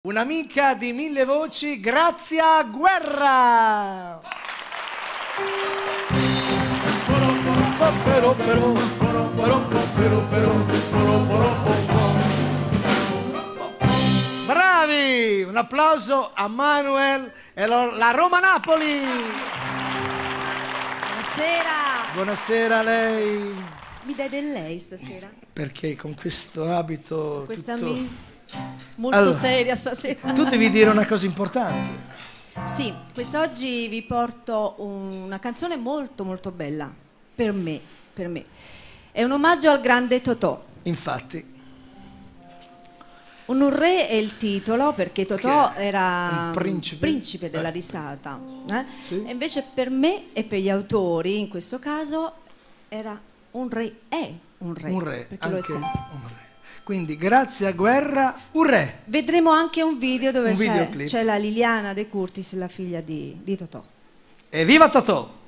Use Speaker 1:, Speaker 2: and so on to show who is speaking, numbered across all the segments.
Speaker 1: Un'amica di mille voci, Grazia Guerra! Bravi! Un applauso a Manuel e la Roma-Napoli!
Speaker 2: Buonasera!
Speaker 1: Buonasera a lei!
Speaker 2: Mi dai del lei stasera?
Speaker 1: Perché con questo abito
Speaker 2: Questa
Speaker 1: tutto...
Speaker 2: miss molto seria stasera.
Speaker 1: Tu devi dire una cosa importante.
Speaker 2: Sì, quest'oggi vi porto una canzone molto molto bella, per me. È un omaggio al grande Totò.
Speaker 1: Infatti.
Speaker 2: Un re è il titolo, perché Totò era
Speaker 1: un
Speaker 2: principe della risata.
Speaker 1: Sì.
Speaker 2: E invece per me e per gli autori, in questo caso, era un re, è un re.
Speaker 1: Un re,
Speaker 2: perché lo è sempre.
Speaker 1: un re. Quindi Grazia Guerra, un re.
Speaker 2: Vedremo anche un video dove c'è la Liliana De Curtis, la figlia di Totò.
Speaker 1: Evviva Totò!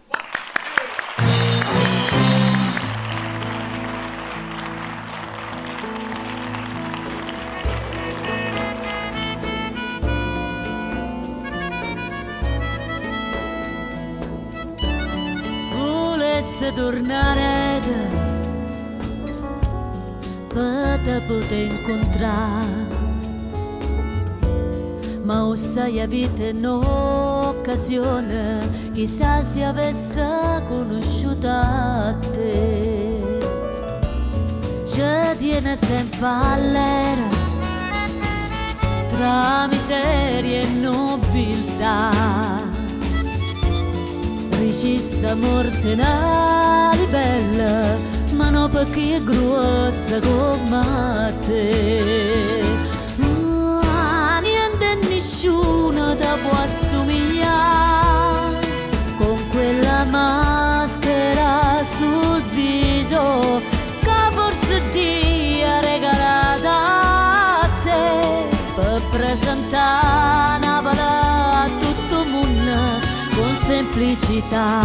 Speaker 3: Volesse tornare per te poter incontrare, ma o sai avete un'occasione, chissà se avesse conosciuta a te. Ci tiene sempre all'era tra miseria e nobiltà, ricissa mortenale bella, ma non perché è grossa come te. Niente e nessuno ti può assomigliare con quella maschera sul viso che forse ti ha regalata a te, per presentare Napoli a tutto il mondo con semplicità,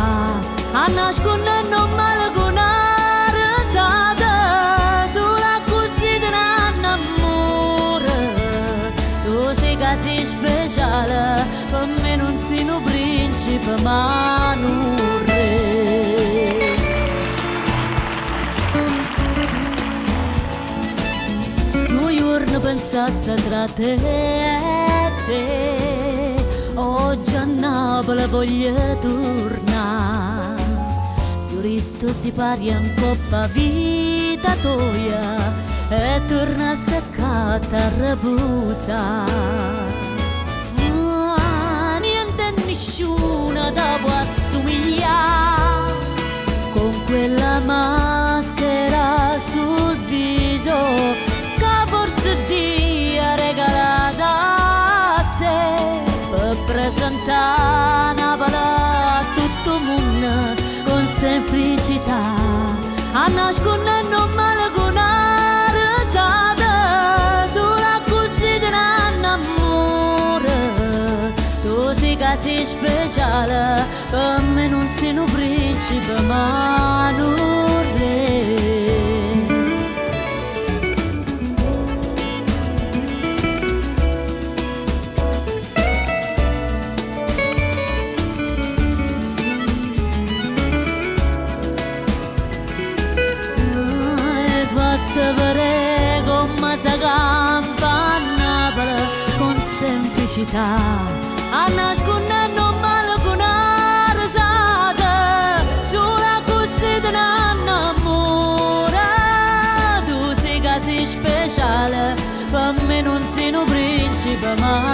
Speaker 3: a nascondere non male con una risata, sulla così di un amore. Tu sei così speciale, per me non sei un principe ma un re. Un giorno pensasse tra te e te, oggi a Napoli voglio tornare, giuristo si pari in coppa vita tua e torna a seccata a riposare. Niente e nessuno ti può assomigliare con quella maschera sul viso che forse ti ha regalata a te, per presentare Napoli a tutto il mondo con semplicità, a nascondere non male con una risata, sulla così di un amore. Tu sei così speciale, per me non sei un principe ma un re. Come si campa a Napoli con semplicità, a nascondere non male con una risata, sulla così di un amore. Tu sei così speciale, per me non sei un principe ma